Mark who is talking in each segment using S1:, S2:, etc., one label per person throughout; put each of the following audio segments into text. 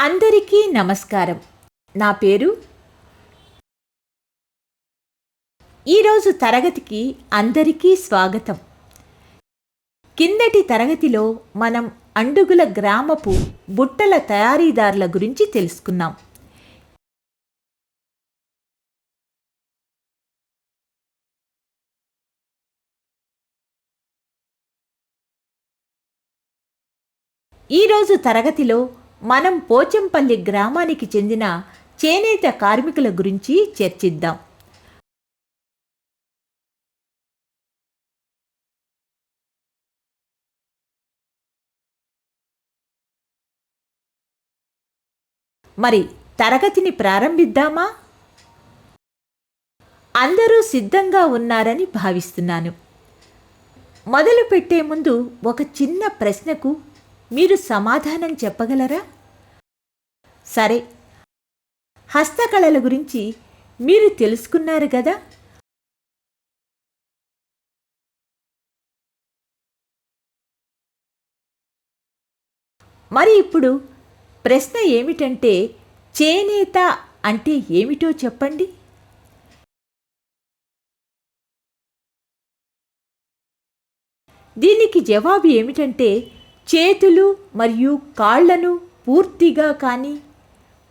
S1: అందరికీ నమస్కారం. నా పేరు. ఈరోజు తరగతికి అందరికీ స్వాగతం. కిందటి తరగతిలో మనం అండుగుల గ్రామపు బుట్టల తయారీదారుల గురించి తెలుసుకున్నాం. ఈరోజు తరగతిలో మనం పోచంపల్లి గ్రామానికి చెందిన చేనేత కార్మికుల గురించి చర్చిద్దాం. మరి తరగతిని ప్రారంభిద్దామా? అందరూ సిద్ధంగా ఉన్నారని భావిస్తున్నాను. మొదలు పెట్టే ముందు ఒక చిన్న ప్రశ్నకు మీరు సమాధానం చెప్పగలరా? సరే, హస్తకళల గురించి మీరు తెలుసుకున్నారు కదా. మరి ఇప్పుడు ప్రశ్న ఏమిటంటే, చేనేత అంటే ఏమిటో చెప్పండి. దీనికి జవాబు ఏమిటంటే, చేతులు మరియు కాళ్లను పూర్తిగా కానీ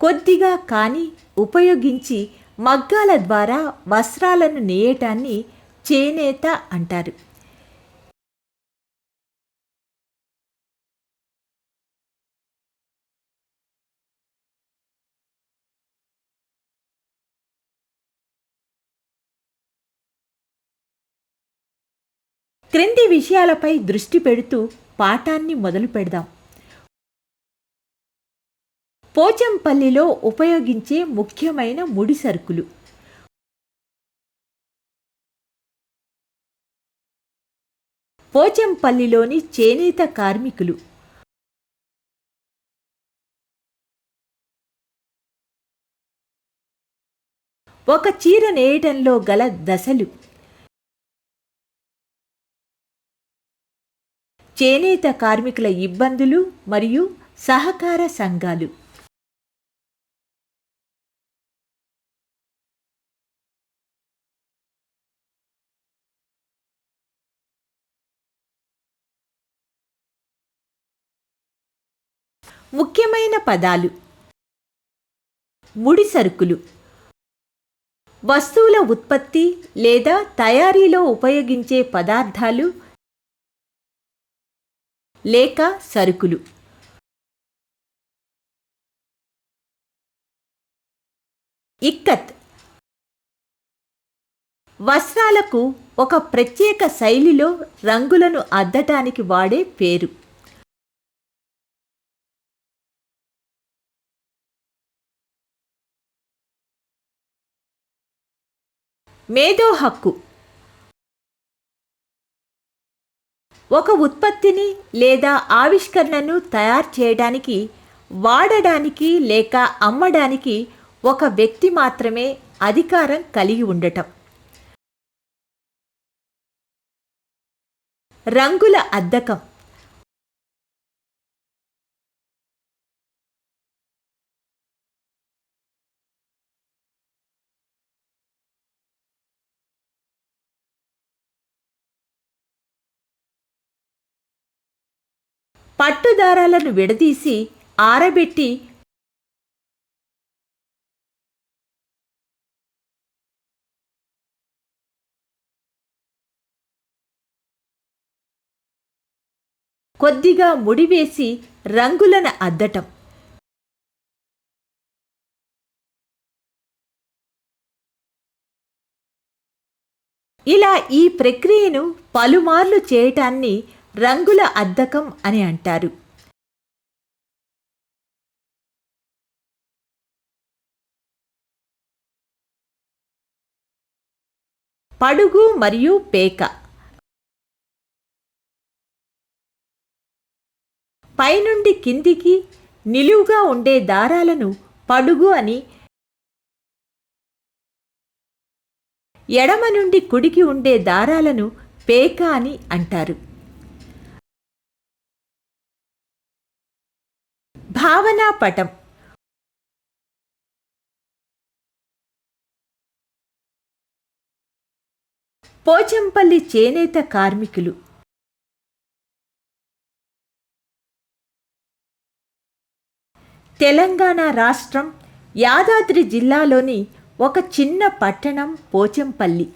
S1: కొద్దిగా కానీ ఉపయోగించి మగ్గాల ద్వారా వస్త్రాలను నేయటాన్ని చేనేత అంటారు. క్రింది విషయాలపై దృష్టి పెడుతూ పాఠాన్ని మొదలు పెడదాం. పోచంపల్లిలో ఉపయోగించే ముఖ్యమైన ముడి సరుకులు. పోచంపల్లిలోని చేనేత కార్మికులు ఒక చీర నేయటంలో గల దశలు. చేనేత కార్మికుల ఇబ్బందులు మరియు సహకార సంఘాలు. ముఖ్యమైన పదాలు. ముడి సరుకులు వస్తువుల ఉత్పత్తి లేదా తయారీలో ఉపయోగించే పదార్థాలు లేక సరుకులు. ఇక్కత్ వస్త్రాలకు ఒక ప్రత్యేక శైలిలో రంగులను అద్దటానికి వాడే పేరు. మేధో హక్కు ఒక ఉత్పత్తిని లేదా ఆవిష్కరణను తయారు చేయడానికి, వాడడానికి లేక అమ్మడానికి ఒక వ్యక్తి మాత్రమే అధికారం కలిగి ఉండటం. రంగుల అద్దకం పట్టుదారాలను విడదీసి ఆరబెట్టి కొద్దిగా ముడివేసి రంగులను అద్దటం. ఇలా ఈ ప్రక్రియను పలుమార్లు చేయటాన్ని రంగుల అద్దకం అని అంటారు. పడుగు మరియు పేక పైనుండి కిందికి నిలువుగా ఉండే దారాలను పడుగు అని, ఎడమ నుండి కుడికి ఉండే దారాలను పేక అని అంటారు. భావనా పటం పోచంపల్లి చేనేత కార్మికులు తెలంగాణ రాష్ట్రం యాదాద్రి జిల్లాలోని ఒక చిన్న పట్టణం పోచంపల్లి.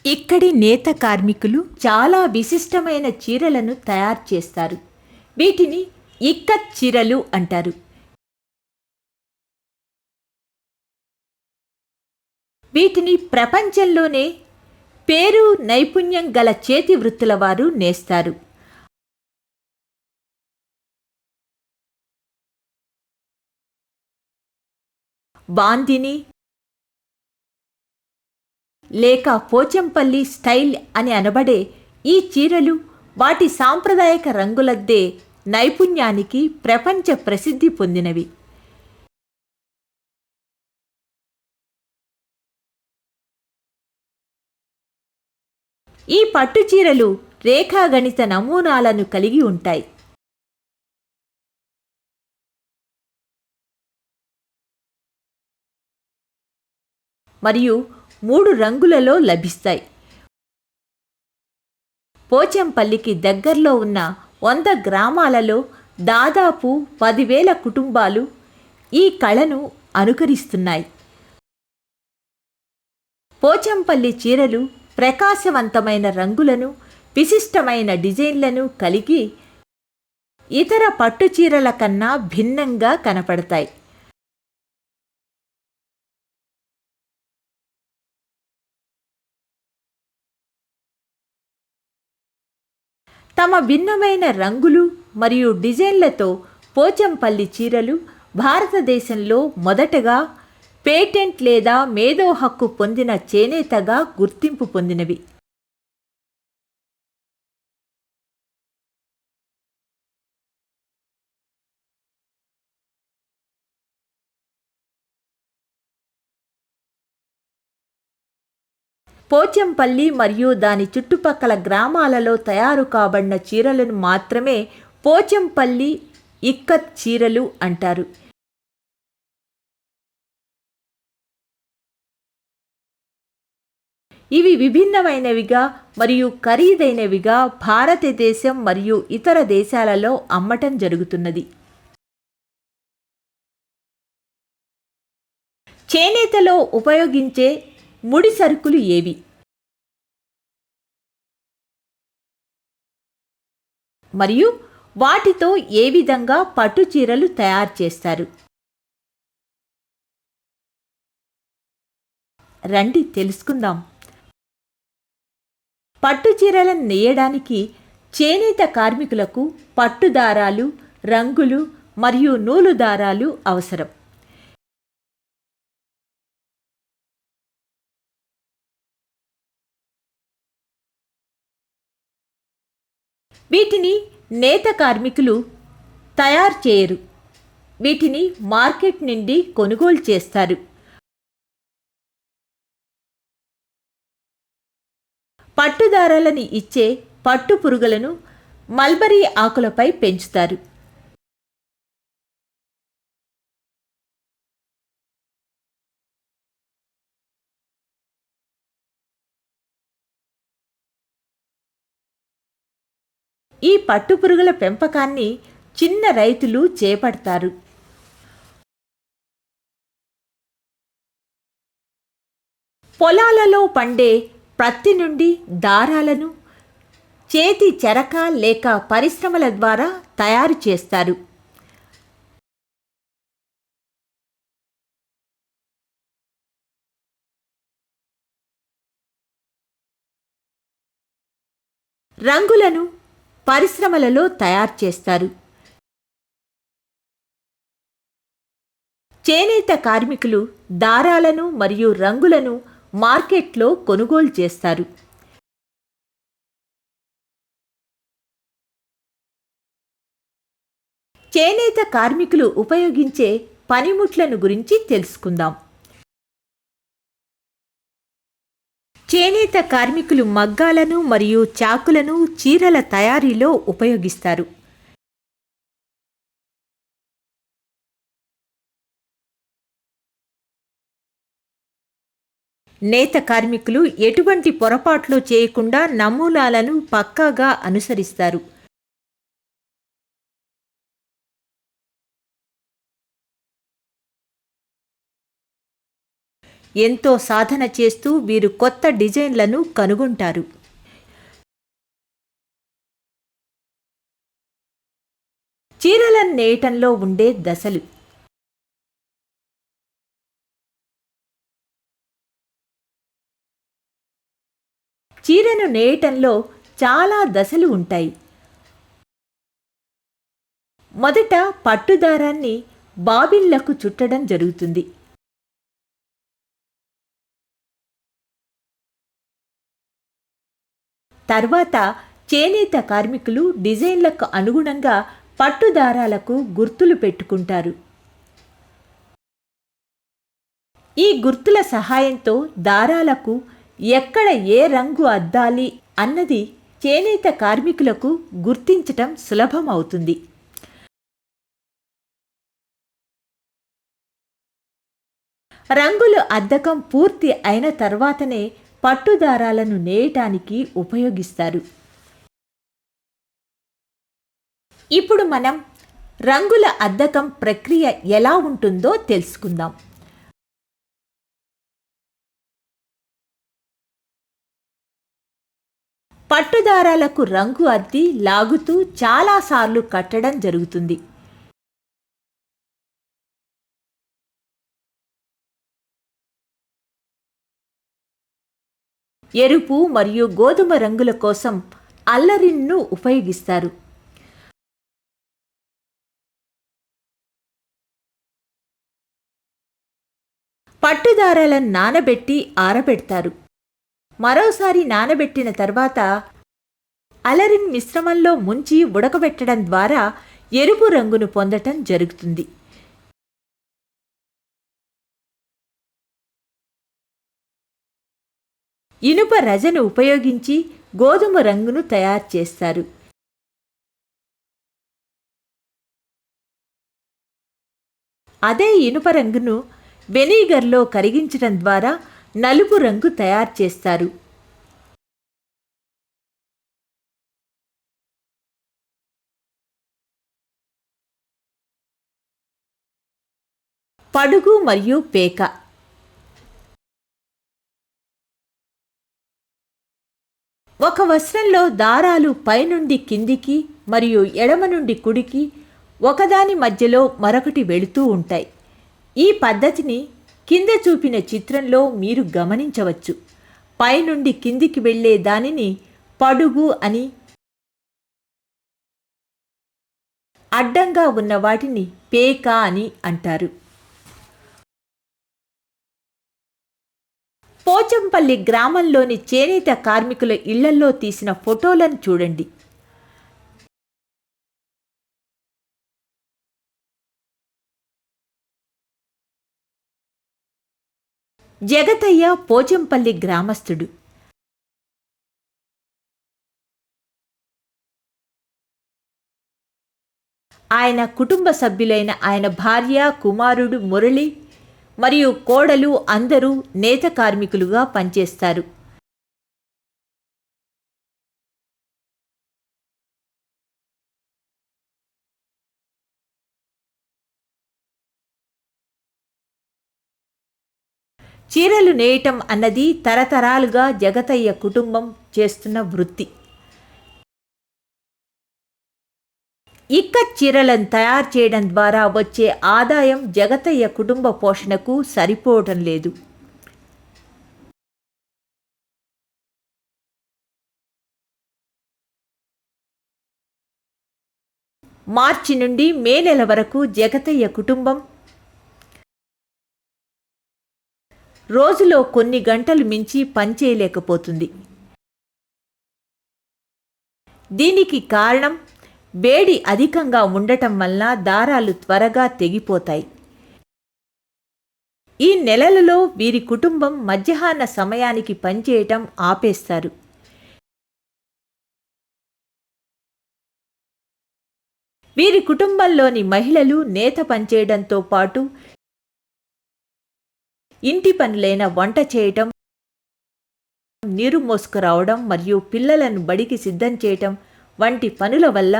S1: ఇక్కడి నేత కార్మికులు చాలా విశిష్టమైన చీరలను తయారు చేస్తారు. వీటిని ఇక్కత్ చీరలు అంటారు. వీటిని ప్రపంచంలోనే పేరు నైపుణ్యం గల చేతి వృత్తుల వారు నేస్తారు. బాందిని లేక పోచంపల్లి స్టైల్ అని అనబడే ఈ చీరలు వాటి సాంప్రదాయక రంగులద్దే నైపుణ్యానికి ప్రపంచ ప్రసిద్ధి పొందినవి. ఈ పట్టు చీరలు రేఖాగణిత నమూనాలను కలిగి ఉంటాయి. మరియు 3 రంగులలో లభిస్తాయి. పోచంపల్లికి దగ్గరలో ఉన్న 100 గ్రామాలలో దాదాపు 10,000 కుటుంబాలు ఈ కళను అనుకరిస్తున్నాయి. పోచంపల్లి చీరలు ప్రకాశవంతమైన రంగులను, విశిష్టమైన డిజైన్లను కలిగి ఇతర పట్టు చీరల కన్నా భిన్నంగా కనపడతాయి. తమ భిన్నమైన రంగులు మరియు డిజైన్లతో పోచంపల్లి చీరలు భారతదేశంలో మొదటగా పేటెంట్ లేదా మేధో హక్కు పొందిన చేనేతగా గుర్తింపు పొందినవి. పోచంపల్లి మరియు దాని చుట్టుపక్కల గ్రామాలలో తయారు కాబడిన చీరలను మాత్రమే పోచంపల్లి ఇక్కత్ చీరలు అంటారు. ఇవి విభిన్నమైనవిగా మరియు ఖరీదైనవిగా భారతదేశం మరియు ఇతర దేశాలలో అమ్మటం జరుగుతున్నది. చేనేతలో ఉపయోగించే ముడి సరుకులు ఏవి? మరియు వాటితో ఏ విధంగా పట్టు చీరలు తయారు చేస్తారు? రండి తెలుసుకుందాం. పట్టు చీరలను నేయడానికి చేనేత కార్మికులకు పట్టు దారాలు, రంగులు మరియు నూలు దారాలు అవసరం. వీటిని నేత కార్మికులు తయారు చేయరు. వీటిని మార్కెట్ నుండి కొనుగోలు చేస్తారు. పట్టుదారాలని ఇచ్చే పట్టు పురుగులను మల్బరీ ఆకులపై పెంచుతారు. ఈ పట్టుపురుగుల పెంపకాన్ని చిన్న రైతులు చేపడతారు. పొలాలలో పండే ప్రత్తి నుండి దారాలను చేతి చెరక లేక పరిశ్రమల ద్వారా తయారు చేస్తారు. రంగులను పరిశ్రమలలో తయారు చేస్తారు. చేనేత కార్మికులు దారాలను మరియు రంగులను మార్కెట్లో కొనుగోలు చేస్తారు. చేనేత కార్మికులు ఉపయోగించే పనిముట్లను గురించి తెలుసుకుందాం. చేనేత కార్మికులు మగ్గాలను మరియు చాకులను చీరల తయారీలో ఉపయోగిస్తారు. నేత కార్మికులు ఎటువంటి పొరపాట్లు చేయకుండా నమూనాలను పక్కాగా అనుసరిస్తారు. ఎంతో సాధన చేస్తూ వీరు కొత్త డిజైన్లను కనుగొంటారు. చీరలను నేయటంలో ఉండే దశలు. చీరను నేయటంలో చాలా దశలు ఉంటాయి. మొదట పట్టుదారాన్ని బాబిన్లకు చుట్టడం జరుగుతుంది. తర్వాత చేనేత కార్మికులు డిజైన్లకు అనుగుణంగా పట్టుదారాలకు గుర్తులు పెట్టుకుంటారు. ఈ గుర్తుల సహాయంతో దారాలకు ఎక్కడ ఏ రంగు అద్దాలి అన్నది చేనేత కార్మికులకు గుర్తించటం సులభమవుతుంది. రంగుల అద్దకం పూర్తి అయిన తర్వాతనే పట్టుదారాలను నేయటానికి ఉపయోగిస్తారు. ఇప్పుడు మనం రంగుల అద్దకం ప్రక్రియ ఎలా ఉంటుందో తెలుసుకుందాం. పట్టుదారాలకు రంగు అద్ది లాగుతూ చాలాసార్లు కట్టడం జరుగుతుంది. ఎరుపు మరియు గోధుమ రంగుల కోసం అల్లరిన్ను ఉపయోగిస్తారు. పట్టుదారాలను నానబెట్టి ఆరబెడతారు. మరోసారి నానబెట్టిన తర్వాత అలరిన్ మిశ్రమంలో ముంచి ఉడకబెట్టడం ద్వారా ఎరుపు రంగును పొందటం జరుగుతుంది. ఇనుప రజను ఉపయోగించి గోధుమ రంగును తయారు చేస్తారు. అదే ఇనుప రంగును వెనిగర్లో కరిగించడం ద్వారా నలుపు రంగు తయారు చేస్తారు. పడుగు మరియు పేక. ఒక వస్త్రంలో దారాలు పైనుండి కిందికి మరియు ఎడమ నుండి కుడికి ఒకదాని మధ్యలో మరొకటి వెళుతూ ఉంటాయి. ఈ పద్ధతిని కింద చూపిన చిత్రంలో మీరు గమనించవచ్చు. పైనుండి కిందికి వెళ్ళే దానిని పడుగు అని, అడ్డంగా ఉన్న వాటిని పేక అని అంటారు. పోచంపల్లి గ్రామంలోని చేనేత కార్మికుల ఇళ్లల్లో తీసిన ఫోటోలను చూడండి. జగతయ్య పోచంపల్లి గ్రామస్థుడు. ఆయన కుటుంబ సభ్యులైన ఆయన భార్య, కుమారుడు మురళి మరియు కోడలు అందరూ నేత కార్మికులుగా పనిచేస్తారు. చీరలు నేయటం అన్నది తరతరాలుగా జగతయ్య కుటుంబం చేస్తున్న వృత్తి. ఇక్కత్ చీరలను తయారు చేయడం ద్వారా వచ్చే ఆదాయం జగతయ్య కుటుంబ పోషణకు సరిపోవటం లేదు. మార్చి నుండి మే నెల వరకు జగతయ్య కుటుంబం రోజులో కొన్ని గంటలు మించి పనిచేయలేకపోతుంది. దీనికి కారణం వేడి అధికంగా ఉండటం వల్ల దారాలు త్వరగా తెగిపోతాయి. ఈ నెలలలో వీరి కుటుంబం మధ్యాహ్న సమయానికి పనిచేయటం ఆపేస్తారు. వీరి కుటుంబంలోని మహిళలు నేత పనిచేయడంతో పాటు ఇంటి పనులైన వంట చేయటం, నీరు మోసుకురావడం మరియు పిల్లలను బడికి సిద్ధం చేయటం వంటి పనుల వల్ల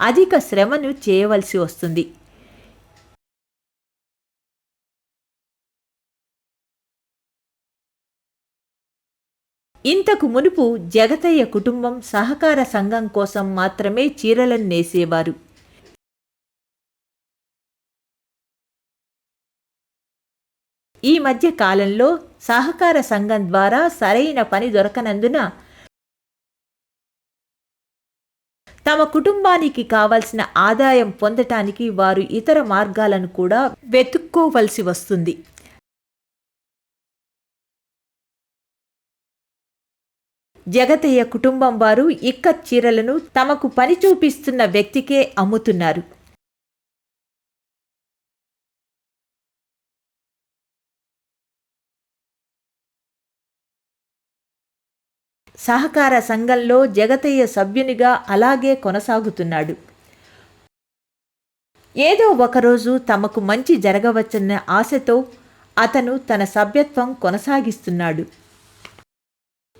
S1: అధిక శ్రమను చేయవలసి వస్తుంది. ఇంతకు మునుపు జగతయ్య కుటుంబం సహకార సంఘం కోసం మాత్రమే చీరలను నేసేవారు. ఈ మధ్య కాలంలో సహకార సంఘం ద్వారా సరైన పని దొరకనందున తమ కుటుంబానికి కావలసిన ఆదాయం పొందటానికి వారు ఇతర మార్గాలను కూడా వెతుక్కోవలసి వస్తుంది. జగతయ్య కుటుంబం వారు ఇక్కత్ చీరలను తమకు పని చూపిస్తున్న వ్యక్తికే అమ్ముతున్నారు. సహకార సంఘంలో జగతయ్య సభ్యునిగా అలాగే కొనసాగుతున్నాడు. ఏదో ఒకరోజు తమకు మంచి జరగవచ్చన్న ఆశతో అతను తన సభ్యత్వం కొనసాగిస్తున్నాడు.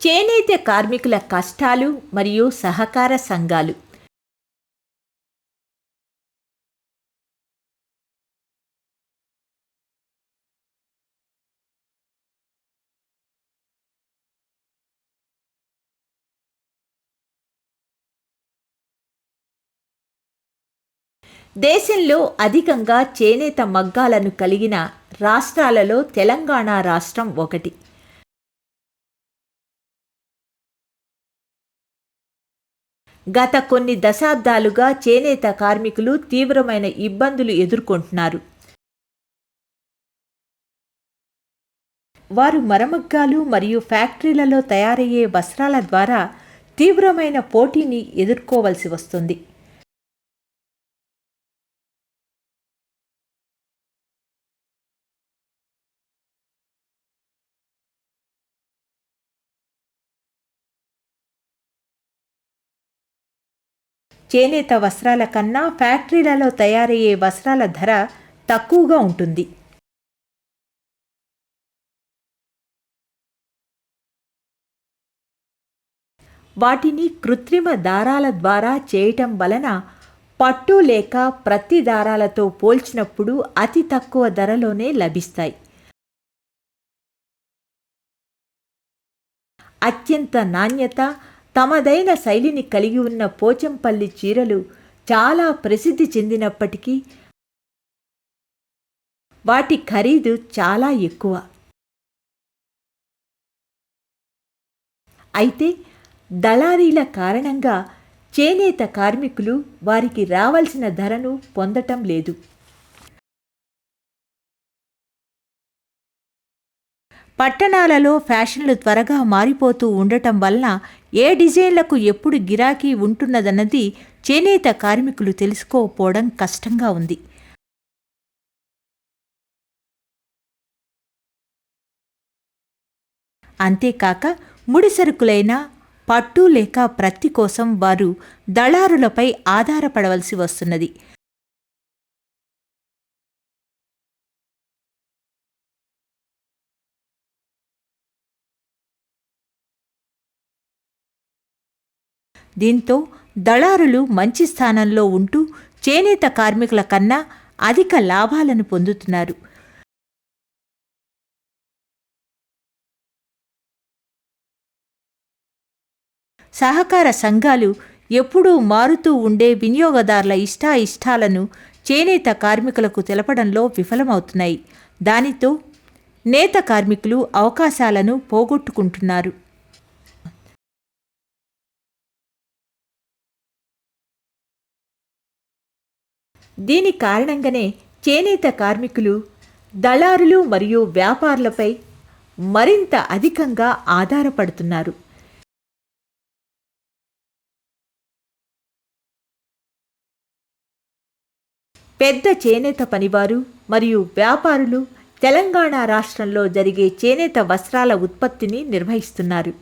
S1: చేనేత కార్మికుల కష్టాలు మరియు సహకార సంఘాలు. దేశంలో అధికంగా చేనేత మగ్గాలను కలిగిన రాష్ట్రాలలో తెలంగాణ రాష్ట్రం ఒకటి. గత కొన్ని దశాబ్దాలుగా చేనేత కార్మికులు తీవ్రమైన ఇబ్బందులు ఎదుర్కొంటున్నారు. వారు మరమగ్గాలు మరియు ఫ్యాక్టరీలలో తయారయ్యే వస్త్రాల ద్వారా తీవ్రమైన పోటీని ఎదుర్కోవలసి వస్తుంది. చేనేత వస్త్రాల కన్నా ఫ్యాక్టరీలలో తయారయ్యే వస్త్రాల ధర తక్కువగా ఉంటుంది. వాటిని కృత్రిమ దారాల ద్వారా చేయటం వలన పట్టు లేక ప్రతి దారాలతో పోల్చినప్పుడు అతి తక్కువ ధరలోనే లభిస్తాయి. అత్యంత నాణ్యత, తమదైన శైలిని కలిగి ఉన్న పోచంపల్లి చీరలు చాలా ప్రసిద్ధి చెందినప్పటికీ వాటి ఖరీదు చాలా ఎక్కువ. అయితే దళారీల కారణంగా చేనేత కార్మికులు వారికి రావాల్సిన ధరను పొందటం లేదు. పట్టణాలలో ఫ్యాషన్లు త్వరగా మారిపోతూ ఉండటం వలన ఏ డిజైన్లకు ఎప్పుడు గిరాకీ ఉంటున్నదన్నది చేనేత కార్మికులు తెలుసుకోకపోవడం కష్టంగా ఉంది. అంతేకాక ముడిసరుకులైన పట్టు లేక ప్రత్తి కోసం వారు దళారులపై ఆధారపడవలసి వస్తున్నది. దీంతో దళారులు మంచి స్థానంలో ఉంటూ చేనేత కార్మికుల కన్నా అధిక లాభాలను పొందుతున్నారు. సహకార సంఘాలు ఎప్పుడూ మారుతూ ఉండే వినియోగదారుల ఇష్టాలను చేనేత కార్మికులకు తెలపడంలో విఫలమవుతున్నాయి. దానితో నేత కార్మికులు అవకాశాలను పోగొట్టుకుంటున్నారు. దీని కారణంగానే చేనేత కార్మికులు దళారులు మరియు వ్యాపారులపై మరింత అధికంగా ఆధారపడుతున్నారు. పెద్ద చేనేత పనివారు మరియు వ్యాపారులు తెలంగాణ రాష్ట్రంలో జరిగే చేనేత వస్త్రాల ఉత్పత్తిని నిర్వహిస్తున్నారు.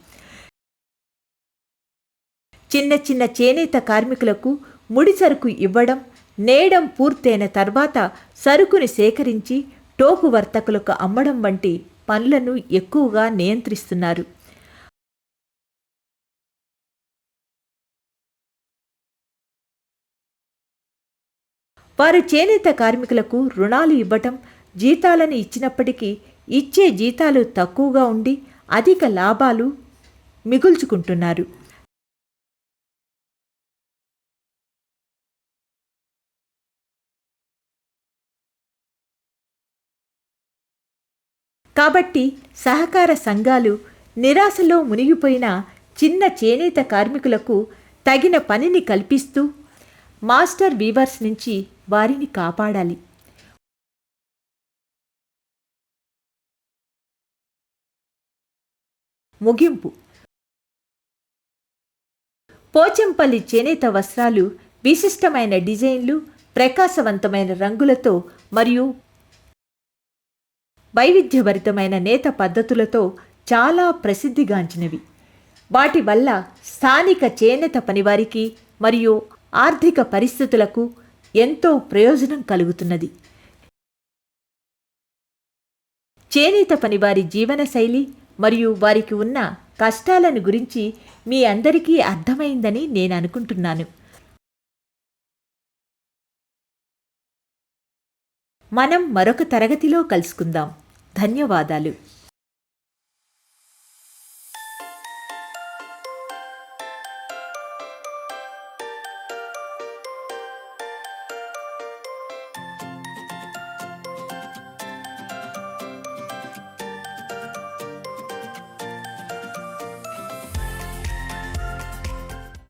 S1: చిన్న చిన్న చేనేత కార్మికులకు ముడిసరుకు ఇవ్వడం, నేయడం పూర్తయిన తర్వాత సరుకుని సేకరించి టోకు వర్తకులకు అమ్మడం వంటి పనులను ఎక్కువగా నియంత్రిస్తున్నారు. వారు చేనేత కార్మికులకు రుణాలు ఇవ్వటం, జీతాలను ఇచ్చినప్పటికీ ఇచ్చే జీతాలు తక్కువగా ఉండి అధిక లాభాలు మిగుల్చుకుంటున్నారు. కాబట్టి సహకార సంఘాలు నిరాశలో మునిగిపోయిన చిన్న చేనేత కార్మికులకు తగిన పనిని కల్పిస్తూ మాస్టర్ వీవర్స్ నుంచి వారిని కాపాడాలి. ముగింపు. పోచంపల్లి చేనేత వస్త్రాలు విశిష్టమైన డిజైన్లు, ప్రకాశవంతమైన రంగులతో మరియు వైవిధ్యభరితమైన నేత పద్ధతులతో చాలా ప్రసిద్ధిగాంచినవి. వాటి వల్ల స్థానిక చేనేత పనివారికి మరియు ఆర్థిక పరిస్థితులకు ఎంతో ప్రయోజనం కలుగుతున్నది. చేనేత పనివారి జీవనశైలి మరియు వారికి ఉన్న కష్టాలను గురించి మీ అందరికీ అర్థమైందని నేను అనుకుంటున్నాను. మనం మరొక తరగతిలో కలుసుకుందాం. ధన్యవాదాలు.